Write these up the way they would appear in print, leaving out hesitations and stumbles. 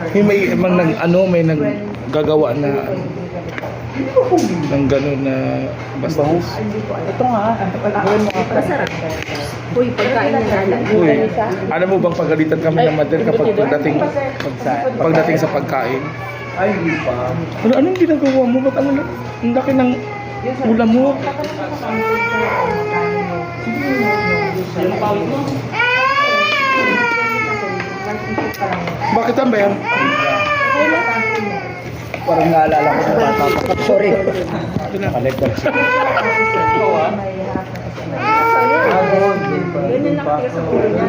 May may naggagawa na ng gano'n na basta. Ito nga. Gawin mo nga. Uy, pagkain niya na. Uy, alam mo bang pagalitan kami ng mother kapag pagdating sa pagkain? Ay, hindi pa. Anong ginagawa mo? Ba't ang laki ng ulam mo? Bakit ang bayan? Parang naalala ko sa bata pa. Sorry. Nakalikot. Ganyan lang kayo sa ulo niya.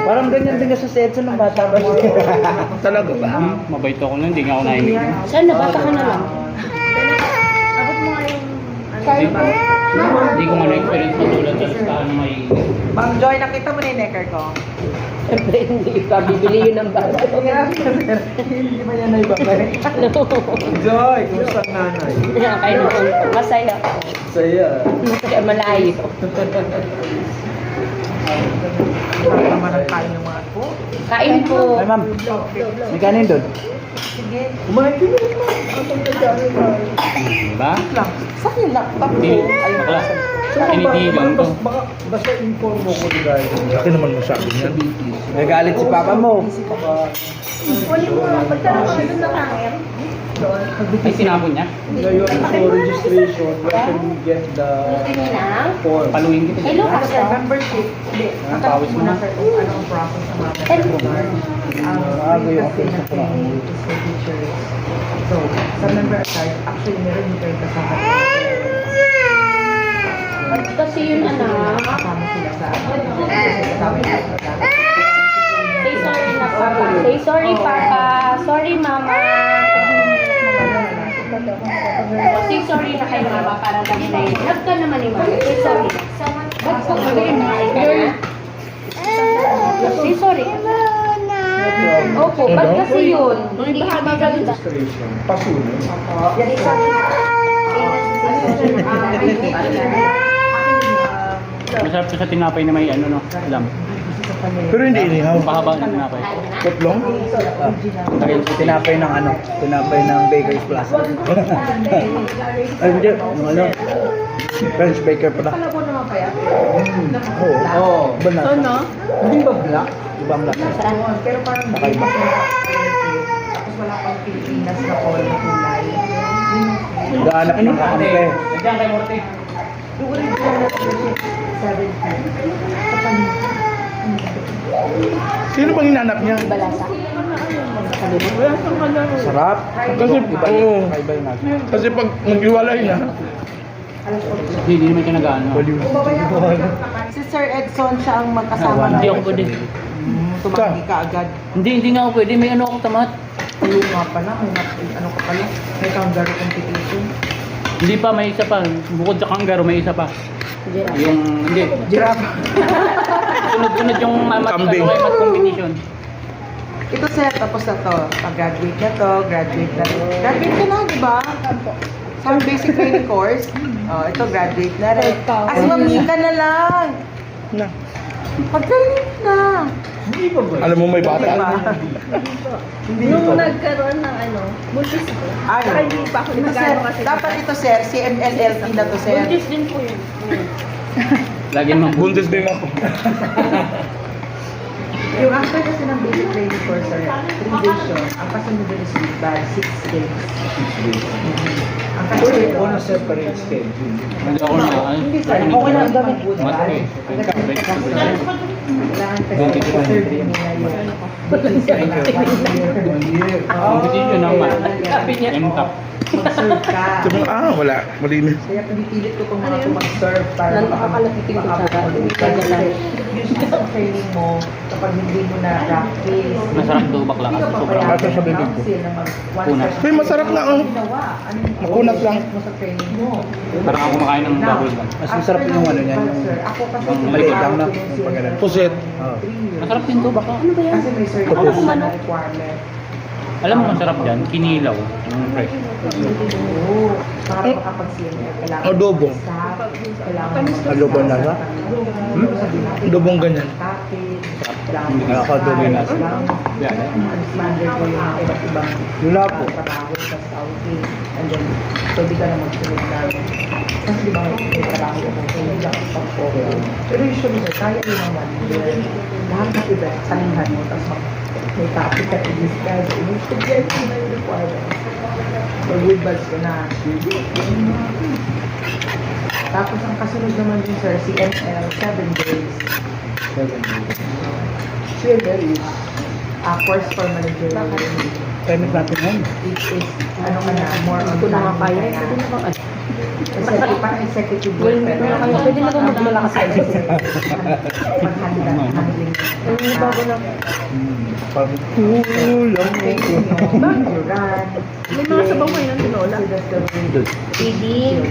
Parang ganyan din ka sa Edson ng bata pa. Talaga ba? Mabait ako nun, hindi nga ako nahimik. Saan na? Bata ka na lang. Abot mo nga yung... Hindi ko nga na-experience matulad sa listahan na may... Ma'am Joy, nakita mo na yung necker ko? Siyempre, hindi pa. Bibili yun ng bago. Hindi ba yan na iba pa rin? Joy, kumusta ang nanay? Kaya noon, masaya. Saya. Masaya, malayo. Para naman ang kain ng mga po. Kain po. Ay ma'am, may kanin doon. Sige. Kumain ka na ma'am. Atong kagano na. Diba? Lang. Saan yung laptop ko? Hindi. Bakla. Tinitigan ko. Basta inform mo ko guys. Laki naman masyado niyan. Nagalit si papa mo. Kunin mo, pagtarang ka doon na kanger. Ay, sinabon niya? Ngayon for registration, where can we get the Tinang. form? Paluin kita. Hello, Sir, sir. membership. Hindi. Ang Matanong pawis mo muna na. sir kung anong process ng mga member. Maaga yung Kasi office ko na. natin is for teachers. So, sa member card, actually meron yung kayo kasama. Kasi yun, anak. Kasama sila sa kasama sila sa Say sorry na, Papa. Say sorry, Papa. Sorry, Mama. Say sorry na kay Mama para lang na yun. Love ka naman ni Mama. Say sorry. Ba't po ka yun? Say sorry. Opo, ba't kasi yun? Hindi ka maganda. Registration. Pasunod. Masarap to sa tinapay na may ano no, alam. Pero hindi inihaw. Pahaba ng tinapay. Tutlong? Tinapay ng ano? Tinapay ng Baker's Plaza. Ay hindi, yung ano? French baker pala. Kalabo naman kaya? Oo. Ba na? no? Hindi ba black? Ibang black. Pero parang Kakaiba. tapos wala pang Pilipinas na all na kulay. Gaanap ng kakampi. Nandiyan kay Morte. Yung original na 70. Sa panin. Sino bang hinanap niya? Balasa. Sarap. Kasi, Iba oo. Kakaiba yung natin. Kasi pag maghiwalay na, Hindi naman siya nag-ano. Si Sir Edson siya ang magkasama Hindi ako pwede. Tumanggi ka agad. Hindi nga ako pwede. May ano ako tamat. Ayun nga pala, ano ka pala? May kangaroo competition. Hindi pa, may isa pa. Bukod sa kangaroo, may isa pa. Giraffe. Yung, hindi. Giraffe. Sunod-sunod yung mat Kambing. competition. Ito sir, tapos na to. Pag-graduate na to, graduate na to. Graduate ka na, di ba? Sa basic training course. Oh, ito, graduate na rin. As mami ka na lang. na. Pagkalit na. Hindi ba ba? Alam mo may Diba? bata. Hindi Nung ba? nagkaroon ng buntis ko. Ay, Saka hindi pa ako ito, sir, dapat ito sir, CMLLT na to sir. Buntis din po yun. Lagi naman. Buntis din ako. Yung after kasi ng basic training course, sir, 3 days yun. Ang kasunod is week by 6 days. Ang Pwede kasunod ko na separate schedule. Hindi ako na. Hindi sir, okay lang gamit po. Mat eh. Kailangan kasi survey nila yun. Competition naman. Sabi niya. M-top. Mag-serve ka. Sabi mo, wala. Malinis. Kaya pinipilit ko itong mga mag-serve para Nakakalapitin ko sa usually sa training mo, kapag hindi mo na practice, Masarap to bakla kasi sobrang. Kasi sa bibig ko. Kunat. Uy, masarap nga ang makunat lang. mo sa training mo. Parang ako kumakain ng baboy lang. Mas masarap yung ano niyan, yung Ako kasi yung maliit lang na. Yung pag ganun. Puset. Oo. Masarap din to baka. Ano ba yan? Kasi may certification na requirement. Alam mo masarap dyan, kinilaw. Yung fresh. Oo. Para makapag-CMF, kailangan Adobo. staff, kailangan Adobo na ba? Adobong ganyan. tapis, Nakaka-dominas. Standard ko yung mga iba't ibang Wala po. trabaho sa Saudi. And then, so di ka na magsunod na. Kasi di ba, may trabaho ko, so hindi lang ako. Pero usually, sir, kaya rin naman. Lahat ng event, salihan mo, tapos may topic ka i-describe. You should get to know the requirements. So, with buds ko na. Tapos, ang kasunod naman din, sir, CML, 7 days. CML is course for manager. Payment natin yan. It is, ano ka na, more on Ito na nga kaya. planning Pwede na bang Executive, parang executive work. Pwede na kaya. Pwede na bang magmalakas sa Paghanda, handling. bago na. Parang kulang You run. May mga sabaw mo yun ang tinola. Feeding.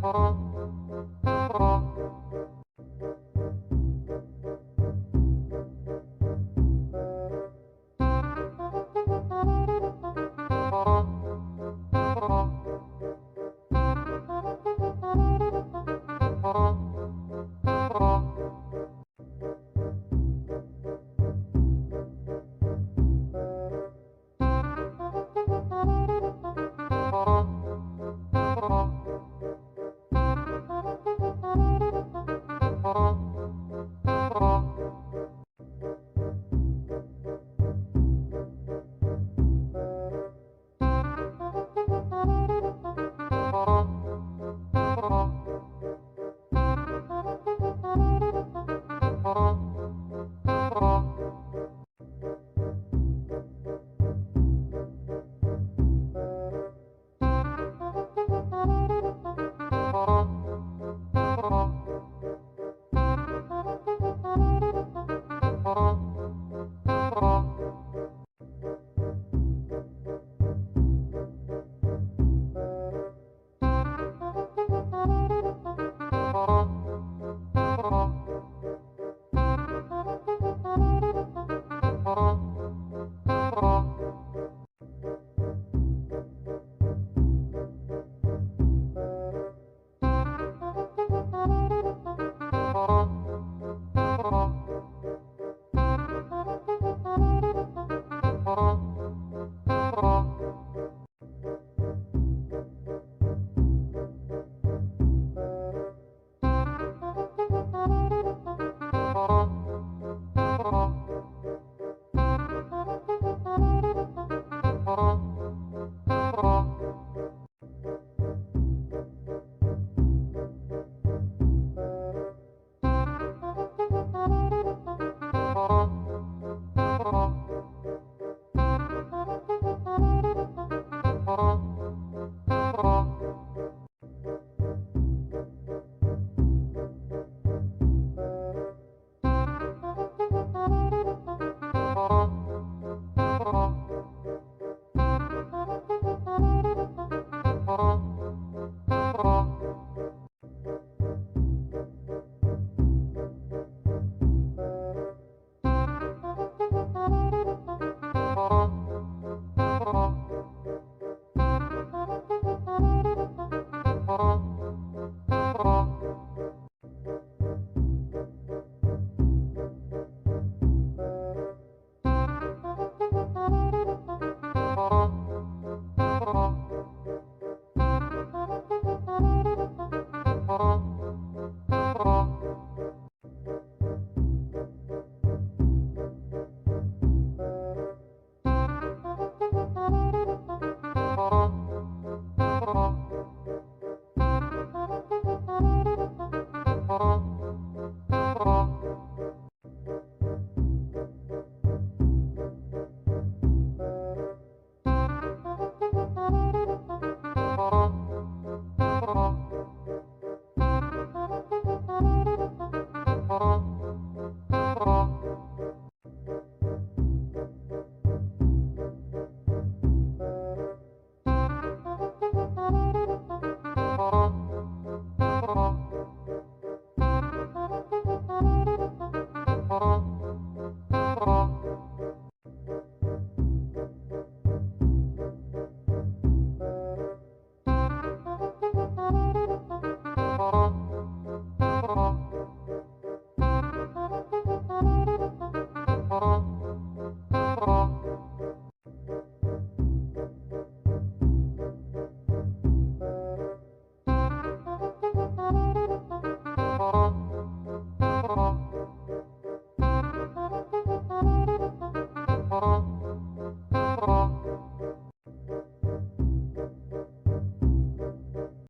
Thank you.